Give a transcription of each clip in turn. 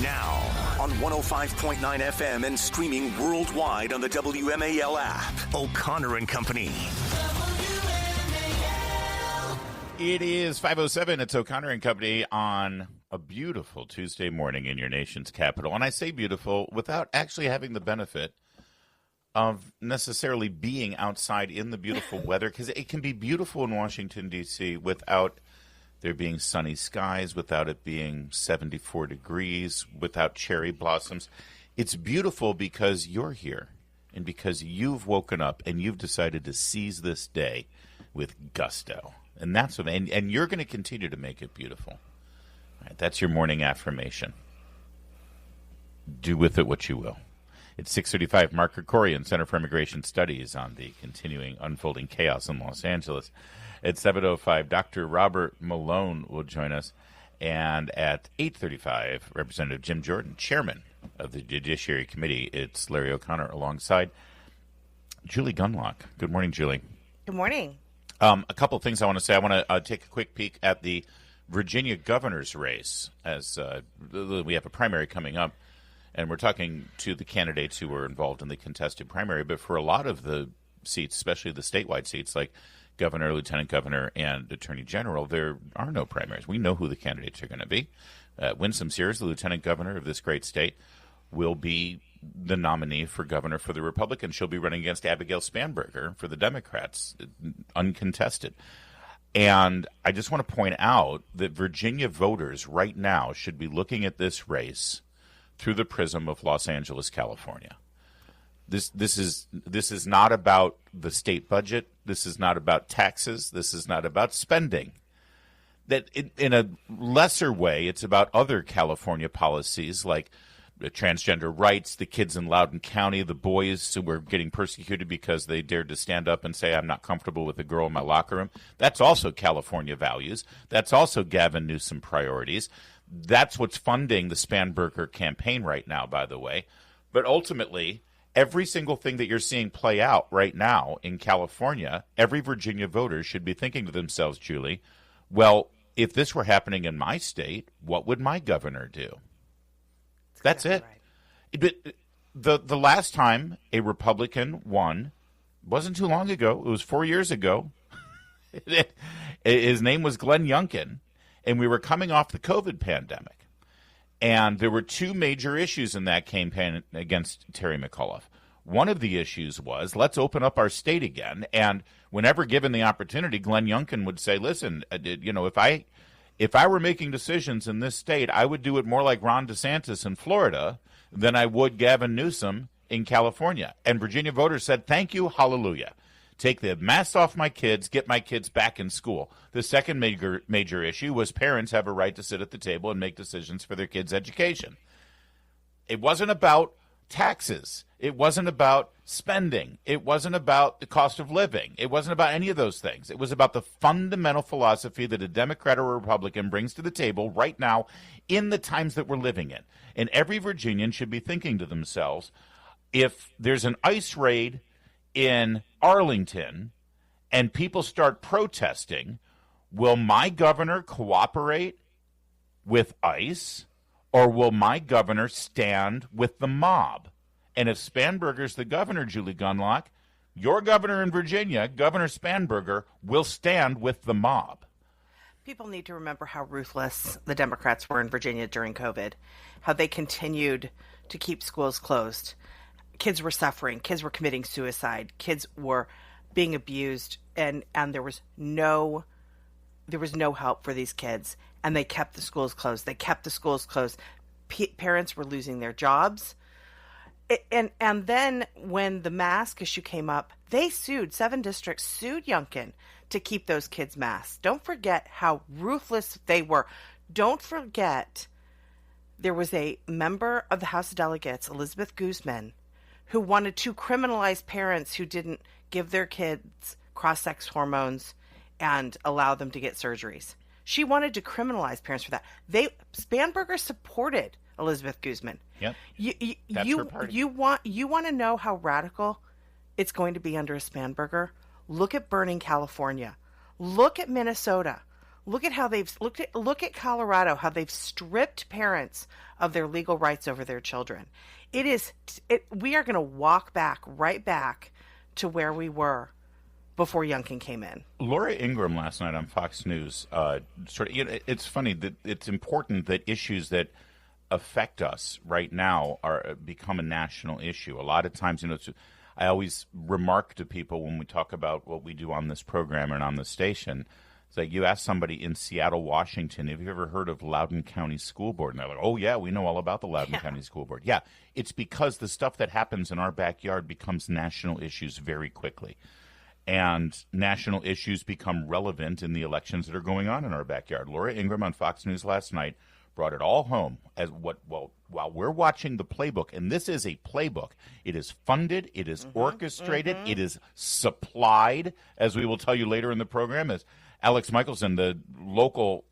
Now, on 105.9 FM and streaming worldwide on the WMAL app. O'Connor and Company. It is 5:07. It's O'Connor and Company on a beautiful Tuesday morning in your nation's capital. And I say beautiful without actually having the benefit of necessarily being outside in the beautiful weather, because it can be beautiful in Washington, D.C. without there being sunny skies, without it being 74 degrees, without cherry blossoms. It's beautiful because you're here and because you've woken up and you've decided to seize this day with gusto. And that's what, and you're going to continue to make it beautiful. All right, that's your morning affirmation. Do with it what you will. It's 6:35. Mark Krikorian, Center for Immigration Studies, on the continuing unfolding chaos in Los Angeles. At 7:05, Dr. Robert Malone will join us. And at 8:35, Representative Jim Jordan, Chairman of the Judiciary Committee. It's Larry O'Connor alongside Julie Gunlock. Good morning, Julie. Good morning. A couple of things I want to say. I want to take a quick peek at the Virginia governor's race, as we have a primary coming up, and we're talking to the candidates who were involved in the contested primary. But for a lot of the seats, especially the statewide seats like governor, lieutenant governor, and attorney general, there are no primaries. We know who the candidates are going to be. Winsome Sears, the lieutenant governor of this great state, will be the nominee for governor for the Republicans. She'll be running against Abigail Spanberger for the Democrats, uncontested. And I just want to point out that Virginia voters right now should be looking at this race through the prism of Los Angeles, California. This is not about the state budget. This is not about taxes. This is not about spending. That in a lesser way, it's about other California policies like the transgender rights, the kids in Loudoun County, the boys who were getting persecuted because they dared to stand up and say, I'm not comfortable with a girl in my locker room. That's also California values. That's also Gavin Newsom priorities. That's what's funding the Spanberger campaign right now, by the way. But ultimately, every single thing that you're seeing play out right now in California, every Virginia voter should be thinking to themselves, Julie, well, if this were happening in my state, what would my governor do? That's it. Right. The last time a Republican won wasn't too long ago. It was 4 years ago. His name was Glenn Youngkin, and we were coming off the COVID pandemic. And there were two major issues in that campaign against Terry McAuliffe. One of the issues was, let's open up our state again. And whenever given the opportunity, Glenn Youngkin would say, listen, if I were making decisions in this state, I would do it more like Ron DeSantis in Florida than I would Gavin Newsom in California. And Virginia voters said, thank you, hallelujah. Take the mask off my kids, get my kids back in school. The second major issue was parents have a right to sit at the table and make decisions for their kids' education. It wasn't about taxes. It wasn't about spending. It wasn't about the cost of living. It wasn't about any of those things. It was about the fundamental philosophy that a Democrat or a Republican brings to the table right now in the times that we're living in. And every Virginian should be thinking to themselves, if there's an ICE raid in Arlington and people start protesting, will my governor cooperate with ICE, or will my governor stand with the mob? And if Spanberger's the governor, Julie Gunlock, your governor in Virginia, Governor Spanberger, will stand with the mob. People need to remember how ruthless the Democrats were in Virginia during COVID, how they continued to keep schools closed. Kids were suffering. Kids were committing suicide. Kids were being abused, and there was no help for these kids. And they kept the schools closed. Parents were losing their jobs. And then when the mask issue came up, they sued. 7 districts sued Youngkin to keep those kids masked. Don't forget how ruthless they were. Don't forget there was a member of the House of Delegates, Elizabeth Guzman, who wanted to criminalize parents who didn't give their kids cross-sex hormones and allow them to get surgeries. She wanted to criminalize parents for that. Spanberger supported Elizabeth Guzman. Yep. That's her party. You want to know how radical it's going to be under a Spanberger? Look at burning California. Look at Minnesota. Look at how look at Colorado, how they've stripped parents of their legal rights over their children. We are going to walk right back to where we were before Youngkin came in. Laura Ingraham last night on Fox News, it's funny that it's important that issues that affect us right now become a national issue. A lot of times, I always remark to people when we talk about what we do on this program and on the station, it's like you ask somebody in Seattle, Washington, have you ever heard of Loudoun County School Board? And they're like, oh, yeah, we know all about the Loudoun County School Board. Yeah, it's because the stuff that happens in our backyard becomes national issues very quickly. And national issues become relevant in the elections that are going on in our backyard. Laura Ingraham on Fox News last night brought it all home as while we're watching the playbook, and this is a playbook. It is funded, it is orchestrated, it is supplied, as we will tell you later in the program, as Alex Michelson, the local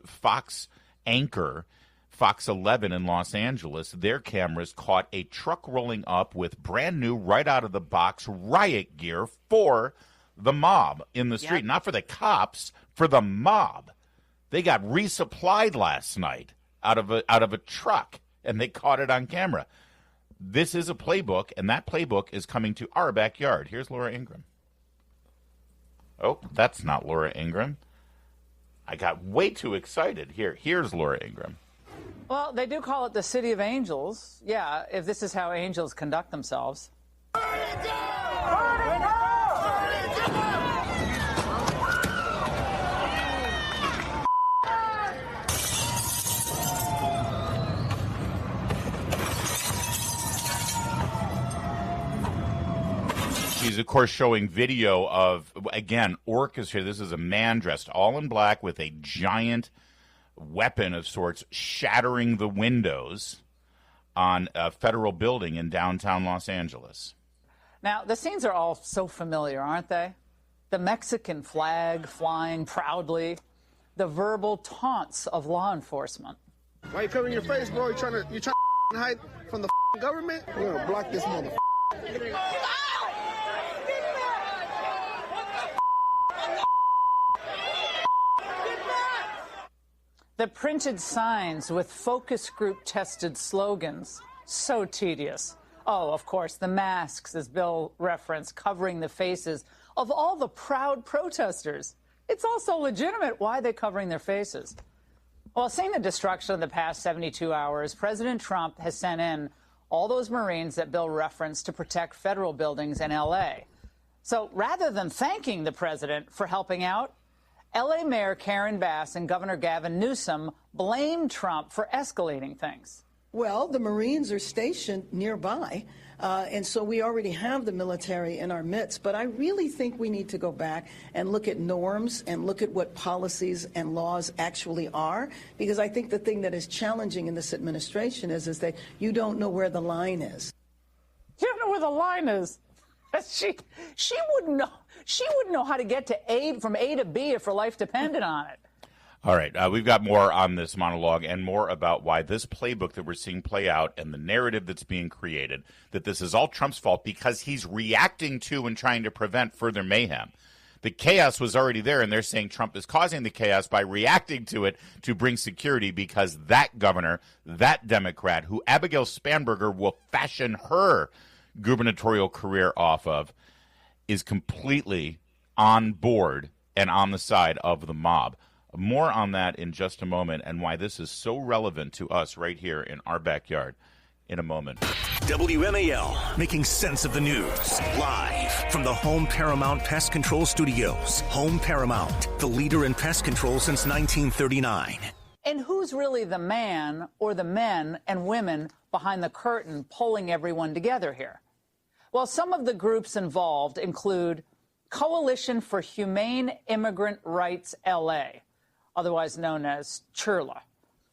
Fox anchor, Fox 11 in Los Angeles, their cameras caught a truck rolling up with brand new, right out of the box riot gear for the mob in the street. Yep. Not for the cops, for the mob. They got resupplied last night out of a truck, and they caught it on camera. This is a playbook, and that playbook is coming to our backyard. Here's Laura Ingraham. Oh, that's not Laura Ingraham. I got way too excited. Here's Laura Ingraham. Well, they do call it the City of Angels. Yeah, if this is how angels conduct themselves. She's, of course, showing video of, again, orchestra. This is a man dressed all in black with a giant weapon of sorts shattering the windows on a federal building in downtown Los Angeles. Now, the scenes are all so familiar, aren't they? The Mexican flag flying proudly, the verbal taunts of law enforcement. Why you covering your face, bro? You trying to hide from the government? We're gonna block this mother. The printed signs with focus group tested slogans, so tedious. Oh, of course, the masks, as Bill referenced, covering the faces of all the proud protesters. It's also legitimate. Why are they covering their faces? Well, seeing the destruction of the past 72 hours, President Trump has sent in all those Marines that Bill referenced to protect federal buildings in L.A. So rather than thanking the president for helping out, L.A. Mayor Karen Bass and Governor Gavin Newsom blamed Trump for escalating things. Well, the Marines are stationed nearby, and so we already have the military in our midst. But I really think we need to go back and look at norms and look at what policies and laws actually are, because I think the thing that is challenging in this administration is that you don't know where the line is. You don't know where the line is. She wouldn't know. She wouldn't know how to get to from A to B if her life depended on it. All right, we've got more on this monologue and more about why this playbook that we're seeing play out and the narrative that's being created, that this is all Trump's fault because he's reacting to and trying to prevent further mayhem. The chaos was already there, and they're saying Trump is causing the chaos by reacting to it to bring security because that governor, that Democrat, who Abigail Spanberger will fashion her gubernatorial career off of, is completely on board and on the side of the mob. More on that in just a moment and why this is so relevant to us right here in our backyard in a moment. WMAL, making sense of the news. Live from the Home Paramount Pest Control Studios. Home Paramount, the leader in pest control since 1939. And who's really the man or the men and women behind the curtain pulling everyone together here? Well, some of the groups involved include Coalition for Humane Immigrant Rights LA, otherwise known as CHIRLA.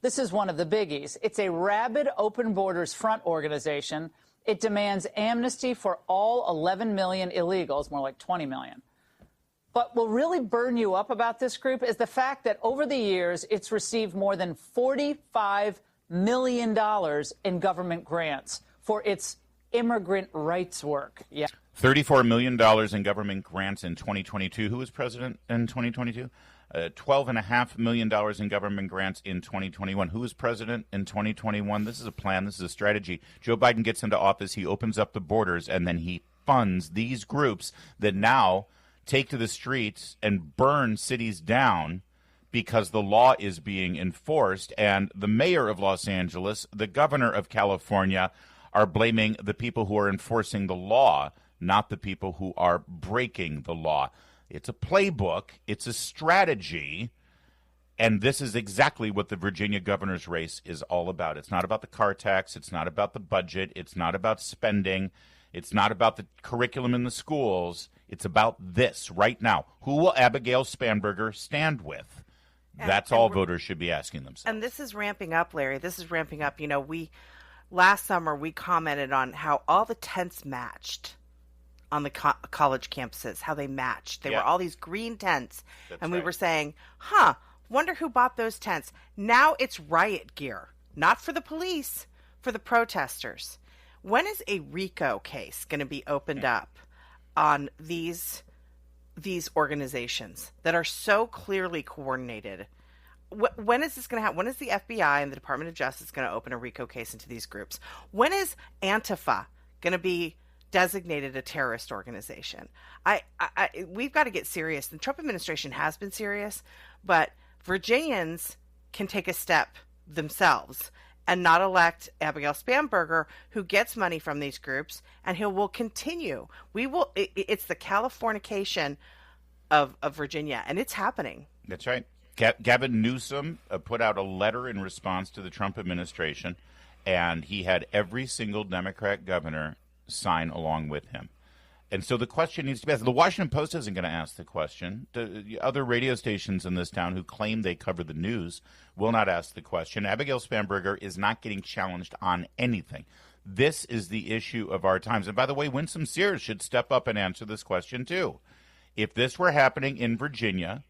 This is one of the biggies. It's a rabid Open Borders Front organization. It demands amnesty for all 11 million illegals, more like 20 million. But what really burn you up about this group is the fact that over the years, it's received more than $45 million in government grants for its immigrant rights work. Yeah. $34 million in government grants in 2022. Who was president in 2022? $12.5 million in government grants in 2021. Who is president in 2021? This is a plan. This is a strategy. Joe Biden gets into office. He opens up the borders, and then he funds these groups that now take to the streets and burn cities down because the law is being enforced. And the mayor of Los Angeles, the governor of California are blaming the people who are enforcing the law, not the people who are breaking the law. It's a playbook. It's a strategy. And this is exactly what the Virginia governor's race is all about. It's not about the car tax. It's not about the budget. It's not about spending. It's not about the curriculum in the schools. It's about this right now. Who will Abigail Spanberger stand with? That's all voters should be asking themselves. And this is ramping up, Larry. This is ramping up. You know, last summer we commented on how all the tents matched on the college campuses, how they matched. They were all these green tents. And we were saying, wonder who bought those tents. Now it's riot gear, not for the police, for the protesters. When is a RICO case going to be opened up on these organizations that are so clearly coordinated? When is this going to happen? When is the FBI and the Department of Justice going to open a RICO case into these groups? When is Antifa going to be designated a terrorist organization? We've got to get serious. The Trump administration has been serious, but Virginians can take a step themselves and not elect Abigail Spanberger, who gets money from these groups, and who will continue. It's the Californication of Virginia, and it's happening. That's right. Gavin Newsom put out a letter in response to the Trump administration, and he had every single Democrat governor sign along with him. And so the question needs to be asked. The Washington Post isn't going to ask the question. The other radio stations in this town who claim they cover the news will not ask the question. Abigail Spanberger is not getting challenged on anything. This is the issue of our times. And by the way, Winsome Sears should step up and answer this question too. If this were happening in Virginia,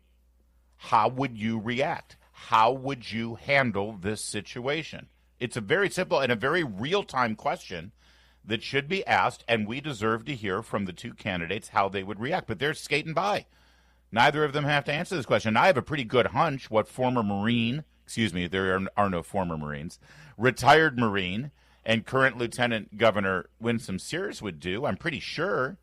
how would you react? How would you handle this situation? It's a very simple and a very real-time question that should be asked, and we deserve to hear from the two candidates how they would react. But they're skating by. Neither of them have to answer this question. I have a pretty good hunch what former Marine, there are no former Marines, retired Marine and current Lieutenant Governor Winsome Sears would do. I'm pretty sure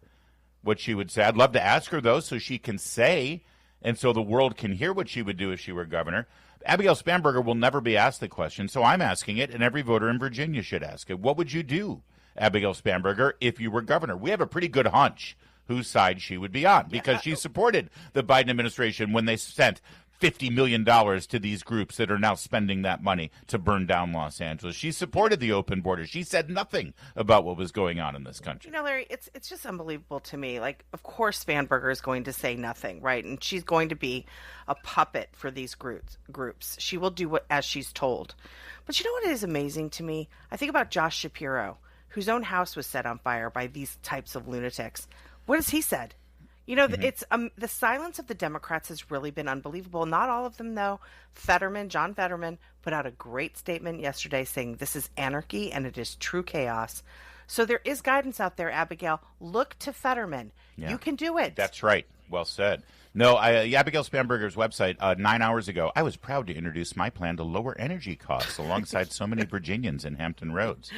what she would say. I'd love to ask her, though, so she can say, and so the world can hear what she would do if she were governor. Abigail Spanberger will never be asked the question, so I'm asking it, and every voter in Virginia should ask it. What would you do, Abigail Spanberger, if you were governor? We have a pretty good hunch whose side she would be on, because she supported the Biden administration when they sent $50 million to these groups that are now spending that money to burn down Los Angeles. She supported the open borders. She said nothing about what was going on in this country. You know, Larry, it's just unbelievable to me. Like, of course Spanberger is going to say nothing, right? And she's going to be a puppet for these groups. She will do as she's told. But you know what is amazing to me? I think about Josh Shapiro, whose own house was set on fire by these types of lunatics. What has he said? You know, it's the silence of the Democrats has really been unbelievable. Not all of them, though. John Fetterman, put out a great statement yesterday saying this is anarchy and it is true chaos. So there is guidance out there, Abigail. Look to Fetterman. Yeah. You can do it. That's right. Well said. No, Abigail Spanberger's website, 9 hours ago, I was proud to introduce my plan to lower energy costs alongside so many Virginians in Hampton Roads.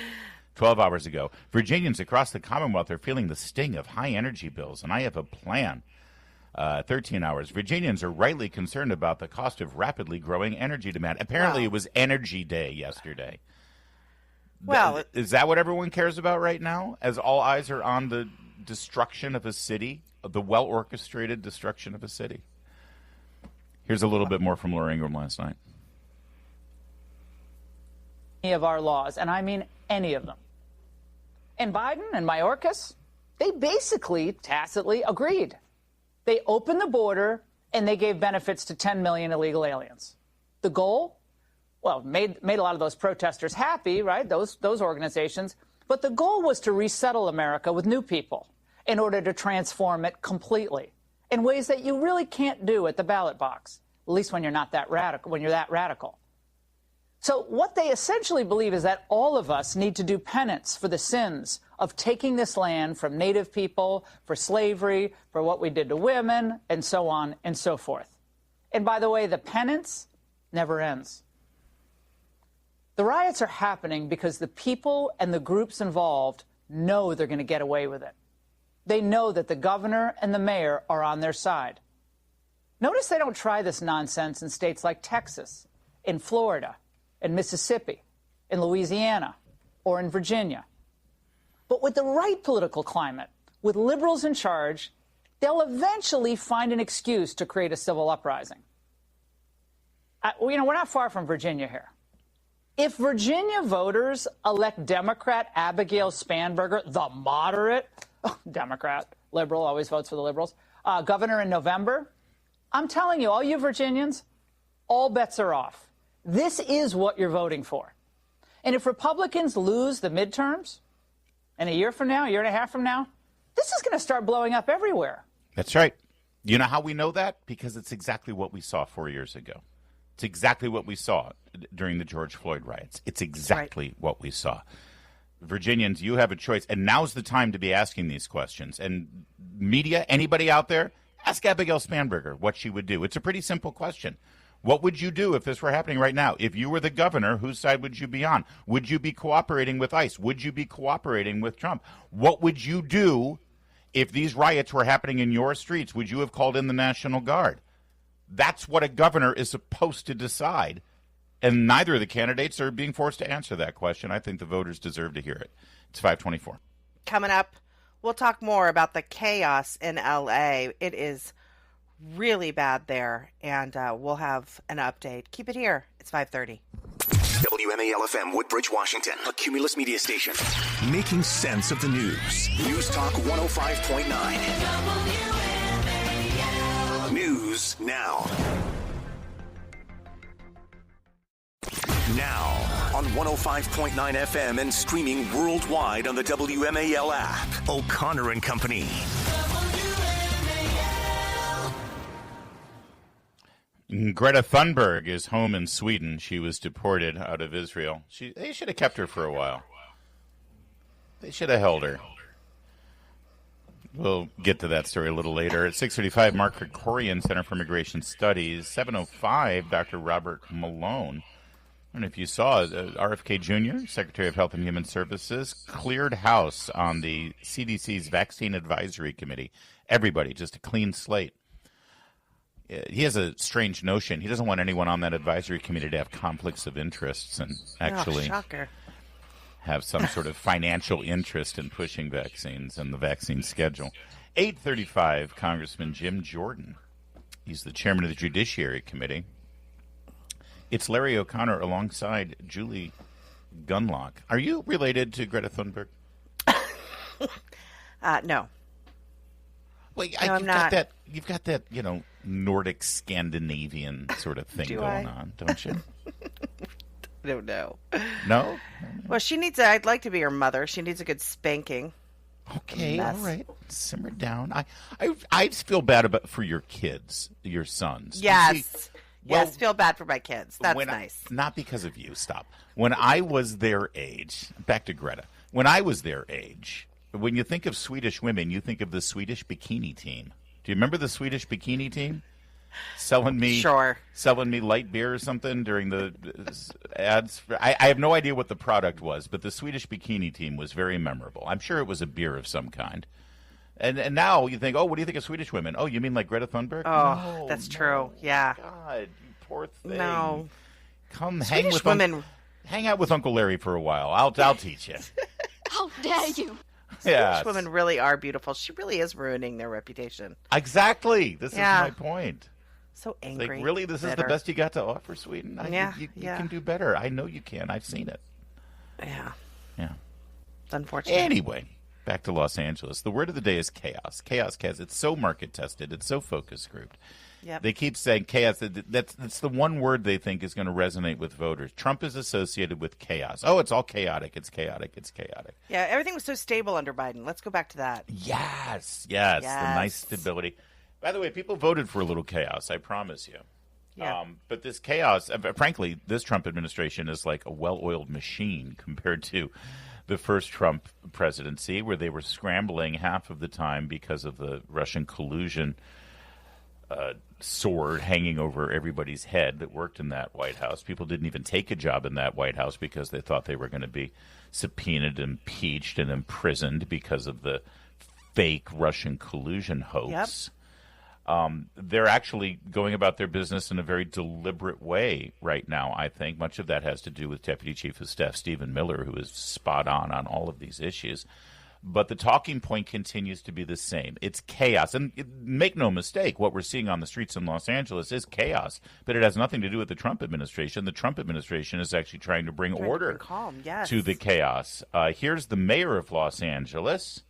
12 hours ago, Virginians across the Commonwealth are feeling the sting of high energy bills, and I have a plan. 13 hours, Virginians are rightly concerned about the cost of rapidly growing energy demand. Apparently, It was Energy Day yesterday. Well, is that what everyone cares about right now, as all eyes are on the destruction of a city, the well-orchestrated destruction of a city? Here's a little bit more from Laura Ingraham last night. Any of our laws, and I mean any of them. And Biden and Mayorkas, they basically tacitly agreed. They opened the border and they gave benefits to 10 million illegal aliens. The goal? Well, made a lot of those protesters happy, right? Those organizations. But the goal was to resettle America with new people in order to transform it completely in ways that you really can't do at the ballot box, at least when you're not that radical, when you're that radical. So what they essentially believe is that all of us need to do penance for the sins of taking this land from Native people, for slavery, for what we did to women, and so on and so forth. And by the way, the penance never ends. The riots are happening because the people and the groups involved know they're going to get away with it. They know that the governor and the mayor are on their side. Notice they don't try this nonsense in states like Texas, in Florida, in Mississippi, in Louisiana, or in Virginia. But with the right political climate, with liberals in charge, they'll eventually find an excuse to create a civil uprising. We're not far from Virginia here. If Virginia voters elect Democrat Abigail Spanberger, the moderate, Democrat, liberal, always votes for the liberals, governor in November, I'm telling you, all you Virginians, all bets are off. This is what you're voting for. And if Republicans lose the midterms, and a year from now, a year and a half from now, this is going to start blowing up everywhere. That's right. You know how we know that? Because it's exactly what we saw 4 years ago. It's exactly what we saw during the George Floyd riots. It's exactly what we saw. Virginians, you have a choice, and now's the time to be asking these questions. And media, anybody out there, ask Abigail Spanberger what she would do. It's a pretty simple question. What would you do if this were happening right now? If you were the governor, whose side would you be on? Would you be cooperating with ICE? Would you be cooperating with Trump? What would you do if these riots were happening in your streets? Would you have called in the National Guard? That's what a governor is supposed to decide. And neither of the candidates are being forced to answer that question. I think the voters deserve to hear it. It's 524. Coming up, we'll talk more about the chaos in L.A. It is really bad there, and we'll have an update. Keep it here. It's 5:30. WMAL FM, Woodbridge, Washington, a Cumulus media station. Making sense of the news. News Talk 105.9. News now. Now on 105.9 FM and streaming worldwide on the WMAL app. O'Connor and Company. Greta Thunberg is home in Sweden. She was deported out of Israel. They should have kept her for a while. They should have held her. We'll get to that story a little later. At 6:35, Mark Krikorian, Center for Immigration Studies. 7:05, Dr. Robert Malone. I don't know if you saw RFK Jr., Secretary of Health and Human Services, cleared house on the CDC's Vaccine Advisory Committee. Everybody, just a clean slate. He has a strange notion. He doesn't want anyone on that advisory committee to have conflicts of interests and actually have some sort of financial interest in pushing vaccines and the vaccine schedule. 8:35, Congressman Jim Jordan. He's the chairman of the Judiciary Committee. It's Larry O'Connor alongside Julie Gunlock. Are you related to Greta Thunberg? No. Well, no, I'm not. You've got that, Nordic Scandinavian sort of thing going on, don't you? I don't know. No? Well, I'd like to be her mother. She needs a good spanking. Okay, all right. Simmer down. I feel bad for your kids, your sons. Yes. Yes, feel bad for my kids. That's nice. Not because of you. Stop. When I was their age, back to Greta. When I was their age, when you think of Swedish women, you think of the Swedish bikini team. Do you remember the Swedish bikini team? Selling me light beer or something during the ads. I have no idea what the product was, but the Swedish bikini team was very memorable. I'm sure it was a beer of some kind. And now you think, what do you think of Swedish women? Oh, you mean like Greta Thunberg? Oh, that's true. Yeah. God, you poor thing. No. Come Swedish women. Hang out with Uncle Larry for a while. I'll teach you. How dare you? Swedish women really are beautiful. She really is ruining their reputation. Exactly. This is my point. So angry. Like, really, this is the best you got to offer, Sweden? You can do better. I know you can. I've seen it. Yeah. Yeah. Unfortunate. Anyway, back to Los Angeles. The word of the day is chaos. Chaos. It's so market tested. It's so focus grouped. Yep. They keep saying chaos. That's the one word they think is going to resonate with voters. Trump is associated with chaos. Oh, it's all chaotic. It's chaotic. It's chaotic. Yeah, everything was so stable under Biden. Let's go back to that. Yes. The nice stability. By the way, people voted for a little chaos, I promise you. Yeah. But this chaos, frankly, this Trump administration is like a well-oiled machine compared to the first Trump presidency, where they were scrambling half of the time because of the Russian collusion sword hanging over everybody's head that worked in that White House. People didn't even take a job in that White House because they thought they were going to be subpoenaed, impeached, and imprisoned because of the fake Russian collusion hoax. Yep. They're actually going about their business in a very deliberate way right now, I think. Much of that has to do with Deputy Chief of Staff Stephen Miller, who is spot on all of these issues. But the talking point continues to be the same. It's chaos. And make no mistake, what we're seeing on the streets in Los Angeles is chaos. But it has nothing to do with the Trump administration. The Trump administration is actually trying to bring order to the chaos. Here's the mayor of Los Angeles.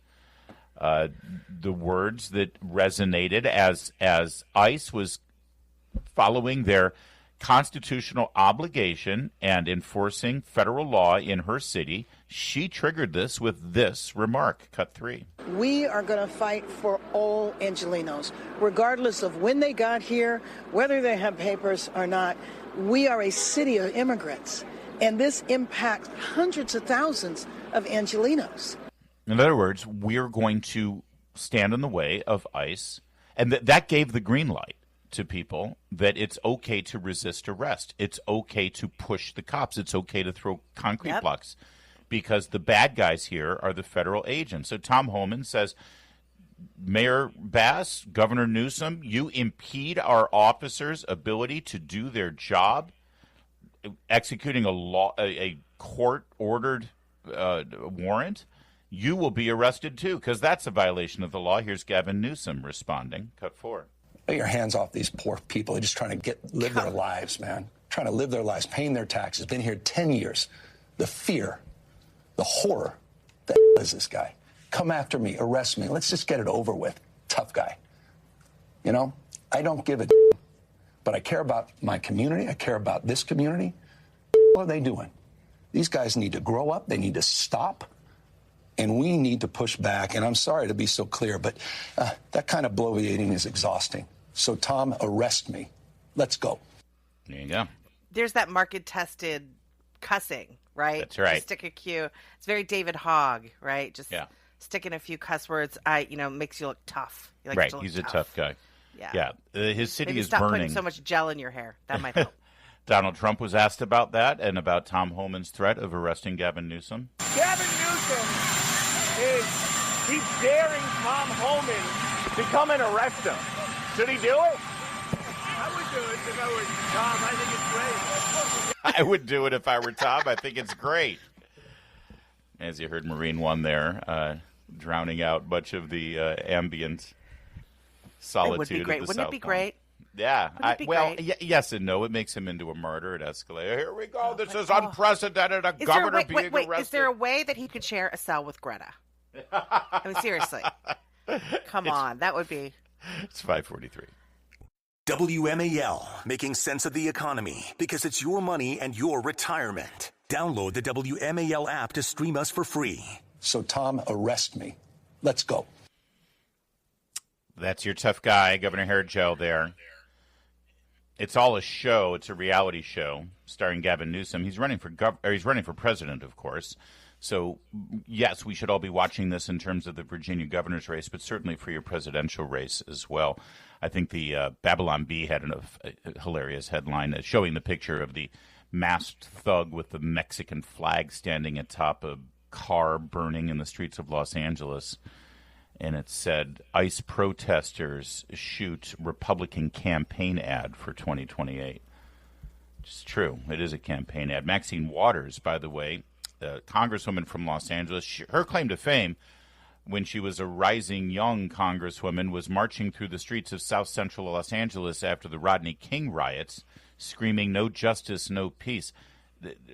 The words that resonated as ICE was following their constitutional obligation and enforcing federal law in her city. She triggered this with this remark. Cut 3. We are going to fight for all Angelenos, regardless of when they got here, whether they have papers or not. We are a city of immigrants, and this impacts hundreds of thousands of Angelenos. In other words, we're going to stand in the way of ICE, and that gave the green light to people that it's okay to resist arrest. It's okay to push the cops. It's okay to throw concrete blocks because the bad guys here are the federal agents. So Tom Homan says, Mayor Bass, Governor Newsom, you impede our officers' ability to do their job, executing a court-ordered warrant. You will be arrested, too, because that's a violation of the law. Here's Gavin Newsom responding. Cut 4. Get your hands off these poor people. They're just trying to live their lives, man. Trying to live their lives, paying their taxes. Been here 10 years. The fear, the horror. The hell is this guy? Come after me, arrest me. Let's just get it over with. Tough guy. You know, I don't give a but I care about my community. I care about this community. What are they doing? These guys need to grow up. They need to stop. And we need to push back. And I'm sorry to be so clear, but that kind of bloviating is exhausting. So, Tom, arrest me. Let's go. There you go. There's that market-tested cussing, right? That's right. Just stick a cue. It's very David Hogg, right? Just sticking a few cuss words. Makes you look tough. You like right. to look He's tough. a tough guy. Yeah. His city Maybe is stop burning. Putting so much gel in your hair. That might help. Donald Trump was asked about that and about Tom Homan's threat of arresting Gavin Newsom. Gavin Newsom he's daring Tom Homan to come and arrest him. Should he do it? I would do it if I were Tom. I think it's great. I would do it if I were Tom. I think it's great. As you heard Marine One there, drowning out much of the ambient solitude. It would be great. Wouldn't it be great? Yeah. Great? Yes and no. It makes him into a martyr. It escalates. Here we go. This is unprecedented. A governor being arrested. Is there a way that he could share a cell with Greta? I mean, seriously. Come on. That would be... It's 5:43. WMAL, making sense of the economy because it's your money and your retirement. Download the WMAL app to stream us for free. So, Tom, arrest me. Let's go. That's your tough guy, Governor Herjel there. It's all a show. It's a reality show starring Gavin Newsom. He's running for president, of course. So, yes, we should all be watching this in terms of the Virginia governor's race, but certainly for your presidential race as well. I think the Babylon Bee had a hilarious headline showing the picture of the masked thug with the Mexican flag standing atop a car burning in the streets of Los Angeles. And it said, ICE protesters shoot Republican campaign ad for 2028. It's true. It is a campaign ad. Maxine Waters, by the way, congresswoman from Los Angeles, her claim to fame when she was a rising young congresswoman was marching through the streets of South Central Los Angeles after the Rodney King riots, screaming, "No justice, no peace."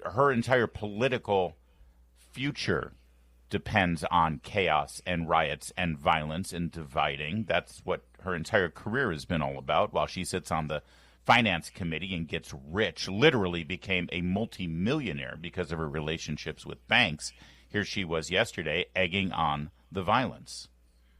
Her entire political future depends on chaos and riots and violence and dividing. That's what her entire career has been all about. While she sits on the finance committee and gets rich, literally became a multimillionaire because of her relationships with banks. Here she was yesterday egging on the violence.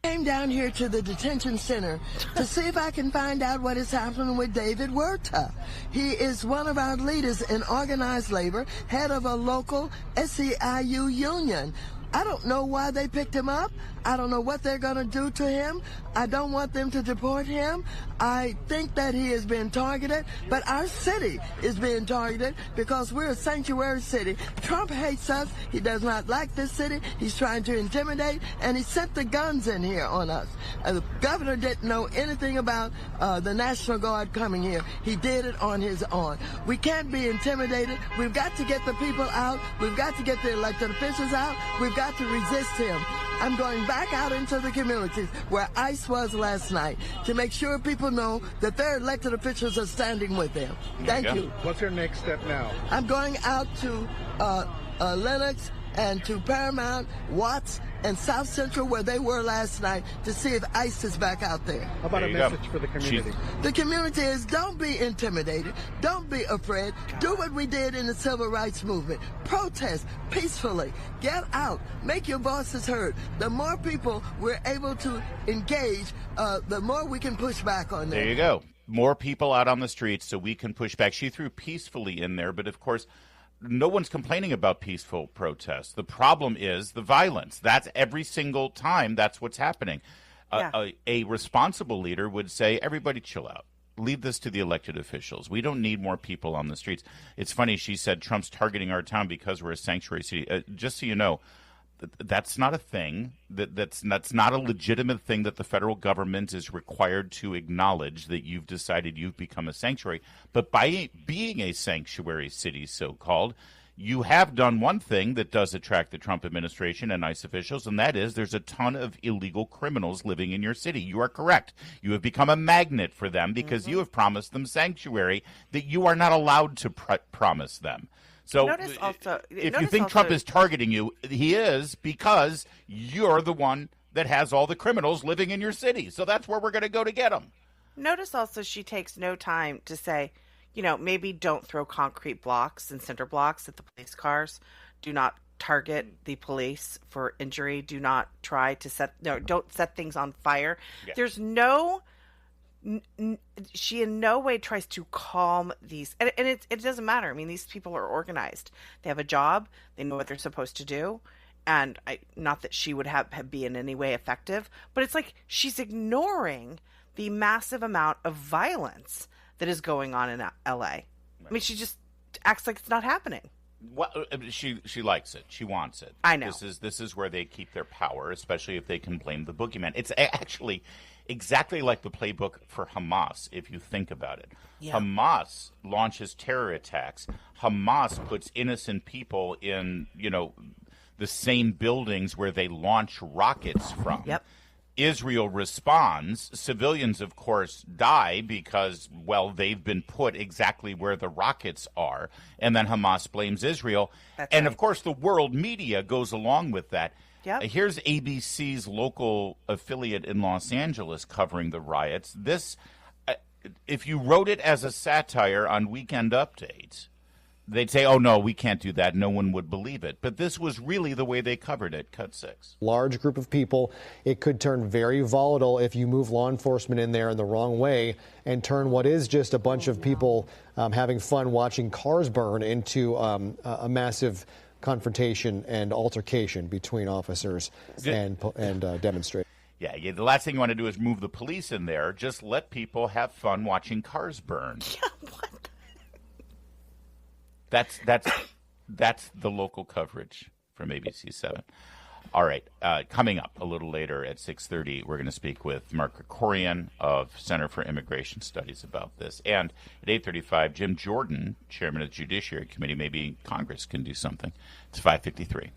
I came down here to the detention center to see if I can find out what is happening with David Huerta. He is one of our leaders in organized labor, head of a local SEIU union. I don't know why they picked him up. I don't know what they're going to do to him. I don't want them to deport him. I think that he is being targeted, but our city is being targeted because we're a sanctuary city. Trump hates us. He does not like this city. He's trying to intimidate, and he sent the guns in here on us. The governor didn't know anything about the National Guard coming here. He did it on his own. We can't be intimidated. We've got to get the people out. We've got to get the elected officials out. We've got to resist him. I'm going back out into the communities where ICE was last night to make sure people know that their elected officials are standing with them. Thank you. What's your next step now? I'm going out to Lenox and to Paramount, Watts, and South Central, where they were last night, to see if ICE is back out there. How about a message for the community? The community is, don't be intimidated. Don't be afraid. Do what we did in the civil rights movement. Protest peacefully. Get out. Make your voices heard. The more people we're able to engage, the more we can push back on them. There you go. More people out on the streets so we can push back. She threw peacefully in there, but of course, no one's complaining about peaceful protests. The problem is the violence. That's every single time that's what's happening. A responsible leader would say, everybody chill out. Leave this to the elected officials. We don't need more people on the streets. It's funny, she said Trump's targeting our town because we're a sanctuary city. Just so you know, that's not a thing. That's not a legitimate thing that the federal government is required to acknowledge, that you've decided you've become a sanctuary. But by being a sanctuary city, so-called, you have done one thing that does attract the Trump administration and ICE officials, and that is there's a ton of illegal criminals living in your city. You are correct. You have become a magnet for them because you have promised them sanctuary that you are not allowed to promise them. So if you think Trump is targeting you, he is, because you're the one that has all the criminals living in your city. So that's where we're going to go to get them. Notice also she takes no time to say, maybe don't throw concrete blocks and cinder blocks at the police cars. Do not target the police for injury. Do not try to don't set things on fire. Yeah. There's she in no way tries to calm these, and it doesn't matter. I mean, these people are organized. They have a job. They know what they're supposed to do. And not that she would be in any way effective, but it's like she's ignoring the massive amount of violence that is going on in LA. I mean, she just acts like it's not happening. Well, she likes it. She wants it. I know. This is where they keep their power, especially if they can blame the boogeyman. It's actually exactly like the playbook for Hamas, if you think about it. Yeah. Hamas launches terror attacks. Hamas puts innocent people in, the same buildings where they launch rockets from. Yep. Israel responds. Civilians, of course, die because, they've been put exactly where the rockets are. And then Hamas blames Israel. That's right. Of course, the world media goes along with that. Yep. Here's ABC's local affiliate in Los Angeles covering the riots. This, if you wrote it as a satire on Weekend Update, they'd say, oh, no, we can't do that. No one would believe it. But this was really the way they covered it. Cut 6. Large group of people. It could turn very volatile if you move law enforcement in there in the wrong way and turn what is just a bunch of people having fun watching cars burn into a massive confrontation and altercation between officers and demonstrators. Yeah, the last thing you want to do is move the police in there. Just let people have fun watching cars burn. Yeah, what? That's the local coverage from ABC 7. All right, coming up a little later at 6:30, we're going to speak with Mark Krikorian of Center for Immigration Studies about this. And at 8:35, Jim Jordan, chairman of the Judiciary Committee. Maybe Congress can do something. It's 5:53.